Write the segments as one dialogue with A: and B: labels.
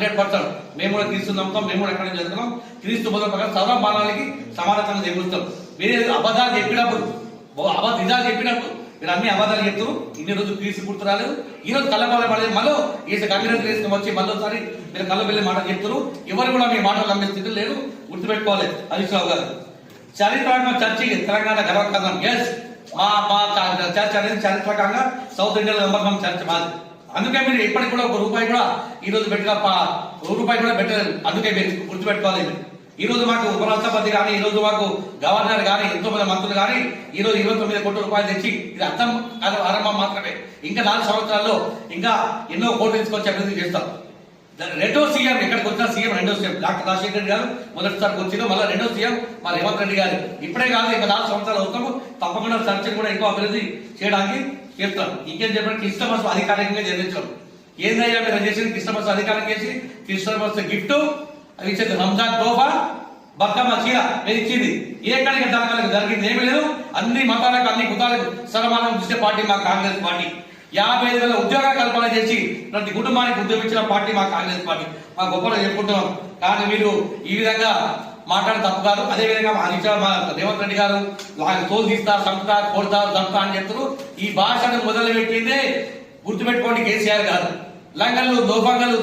A: 100% మేము కూడా క్రీస్తు నమ్ముతాం. మేము కూడా ఎక్కడ నుంచి చదువుతున్నాం. క్రీస్తు బోధన ప్రకారం సర్వ మానవాళికి సమానతను చెబుతాం. మీరు అబద్ధాలు చెప్పినప్పుడు నిజాలు చెప్పినప్పుడు మీరు అన్ని అబద్ధాలు చెప్తారు. ఇన్ని రోజులు క్రీస్తు గుర్తు రాలేదు. ఈ రోజు కళ్ళపాల పడలేదు. మళ్ళీ ఈ కమ్యూనిటీ తీసుకుని వచ్చి మళ్ళీ ఒకసారి మీరు కళ్ళ వెళ్ళే మాటలు చెప్తారు. ఎవరు కూడా మీ మాటలు నమ్మే స్థితి లేదు. గుర్తుపెట్టుకోవాలి. హరీష్ రావు గారు చారిత్రాత్మక చర్చి తెలంగాణ గర్వకారణం. ఎస్ మా చర్చ్ అనేది చారిత్రకంగా సౌత్ ఇండియా నెంబర్ 1 చర్చ్ మాది. అందుకే మీరు ఇప్పటికి కూడా ₹1 కూడా ఈ రోజు పెట్టిన ₹1 కూడా పెట్టలేదు. అందుకే మీరు గుర్తుపెట్టుకోవాలి. ఈ రోజు మాకు ఉపరాష్ట్రపతి కానీ, ఈ రోజు మాకు గవర్నర్ కానీ, ఎంతో మంది మంత్రులు కానీ ఈ రోజు 29 కోట్ల రూపాయలు తెచ్చి ఇది అర్థం ఆరంభం మాత్రమే. ఇంకా 4 సంవత్సరాల్లో ఇంకా ఎన్నో కోట్లు తీసుకొచ్చి అభివృద్ధి చేస్తాం. రెండో సీఎం ఎక్కడికి వచ్చిన సీఎం రెండో సీఎం డాక్టర్ రాజశేఖర రెడ్డి గారు మొదటిసారి వచ్చిన మళ్ళీ రెండో సీఎం మా రేవంత్ రెడ్డి గారు. ఇప్పుడే కాదు ఇంకా 4 సంవత్సరాలు అవుతాము. తప్పకుండా చర్చలు కూడా ఎక్కువ అభివృద్ధి చేయడానికి చేస్తాం. ఇంకేం చెప్పండి, క్రిస్టమస్ అధికారికంగా జరిగించడం. ఏందయ్యా మీరు చేసి క్రిస్టమస్ అధికారం చేసి క్రిస్టమస్ గిఫ్ట్ అది ఇచ్చేది రంజాన్ తోఫా బతుకమ్మ చీర మీరు ఇచ్చింది. ఏ కడికి దానికి జరిగింది ఏమీ లేదు. అన్ని మతాలకు అన్ని కుతాలకు సరమానం చూసే పార్టీ మా కాంగ్రెస్ పార్టీ. 55,000 ఉద్యోగ కల్పన చేసి ప్రతి కుటుంబానికి ఉద్యోగించిన పార్టీ మా కాంగ్రెస్ పార్టీ. మా గొప్పగా చెప్పుకుంటున్నాం. కానీ మీరు ఈ విధంగా మాట్లాడడం తప్పు కాదు. అదేవిధంగా మా రేవంత్ రెడ్డి గారు తోలు తీస్తా సంస్థ కొడతారు దంతా అని చెప్తారు. ఈ భాషను మొదలు పెట్టిందే గుర్తుపెట్టుకోండి కేసీఆర్ గారు. లంగలు దోఫంగలు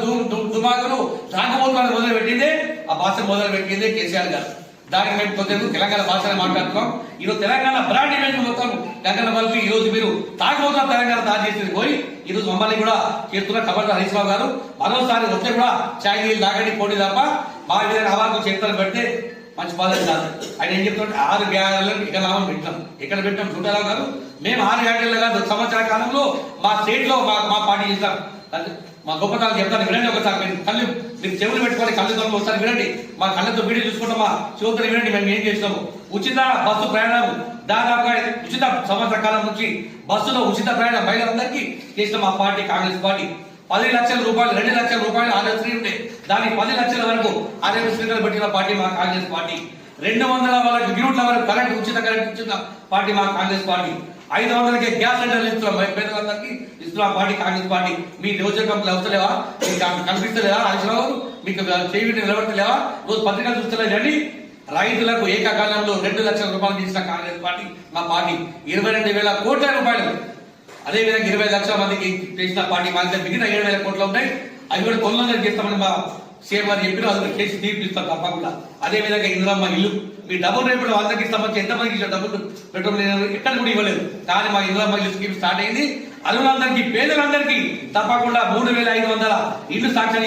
A: దుమాకులు రాకపోతులను మొదలు పెట్టిందే ఆ భాష మొదలు పెట్టిందే కేసీఆర్ గారు. దానికి మేము కొద్దిగా తెలంగాణ భాషను మాట్లాడుతున్నాం. ఈరోజు తెలంగాణ బ్రాండ్ ఇమేజ్ మొత్తం గంగన కలిపి ఈ రోజు మీరు తాగిపోతున్న తెలంగాణ దాడి చేసేది పోయి ఈ రోజు మమ్మల్ని కూడా చేస్తున్న కబడ్డీ హరీష్ రావు గారు మరోసారి వస్తే కూడా చాయ్ నీళ్ళు తాగండి పోటీ తప్ప మా విధంగా అవాకు చేతులు పెడితే మంచి బాధ్యత కాదు. ఆయన ఏం చెప్తుంటే 6 గ్యారెంటీలను ఇక లాభం పెట్టాం. ఎక్కడ పెట్టాం చూడాలి గారు. మేము 6 గ్యారెంటీలు కాదు సంవత్సరాల కాలంలో మా స్టేట్ లో మా పార్టీ చేస్తాం. మా గొప్పతనం చెప్తాను వినండి. ఒకసారి మీరు చెవులు పెట్టుకొని కళ్ళతో ఒకసారి వినండి. మా కళ్ళతో వీడియో చూసుకుంటాం. మా శివతని వినండి. మేము ఏం చేస్తాము. ఉచిత బస్సు ప్రయాణం దాదాపుగా ఉచిత సంవత్సర కాలం నుంచి బస్సులో ఉచిత ప్రయాణం మహిళలందరికీ చేసిన మా పార్టీ కాంగ్రెస్ పార్టీ. 10 లక్షల రూపాయలు 2 లక్షల రూపాయలు ఆరోగ్యశ్రీ ఉంటే దానికి 10 లక్షల వరకు ఆరోగ్యశ్రీలు పెట్టిన పార్టీ మా కాంగ్రెస్ పార్టీ. 200 వరకు యూనిట్ల వరకు కరెంట్ ఉచిత కరెంట్ ఇచ్చిన పార్టీ మా కాంగ్రెస్ పార్టీ. 500కి గ్యాస్ సిలిండర్లు ఇస్తున్నాం పేదలందరికీ ఇస్తున్నాం పార్టీ కాంగ్రెస్ పార్టీ. మీ నియోజకవర్గంలో అవసరలేవా? మీకు కనిపిస్తలేదా? హరీశ్రావు మీకు చేయి నిలబడతలేవా? రోజు పత్రికలు చూస్తలేదండి. రైతులకు ఏకకాలంలో 2 లక్షల రూపాయలు ఇచ్చిన కాంగ్రెస్ పార్టీ మా పార్టీ. 22,000 కోట్ల రూపాయలు అదేవిధంగా 20 లక్షల మందికి చేసిన పార్టీ మా దగ్గర మిగిలిన 7,000 కోట్లు ఉంటాయి. అవి కూడా తొందరగా చేస్తామని మా సీఎం గారు చెప్పిన అది చేసి తీర్పిస్తాం తప్పకుండా. అదేవిధంగా ఇందిరమ్మ ఇల్లు మీ డబుల్ రేపులు అందరికి ఇస్తామని ఎంతమందికి ఇచ్చిన డబ్బులు పెట్రోల్ ఎక్కడ కూడా ఇవ్వలేదు. కానీ మా ఇందిరమ్మ ఇల్లు స్కీమ్ స్టార్ట్ అయింది. అరువులందరికీ పేదలందరికీ తప్పకుండా 3,500 ఇల్లు సాక్షి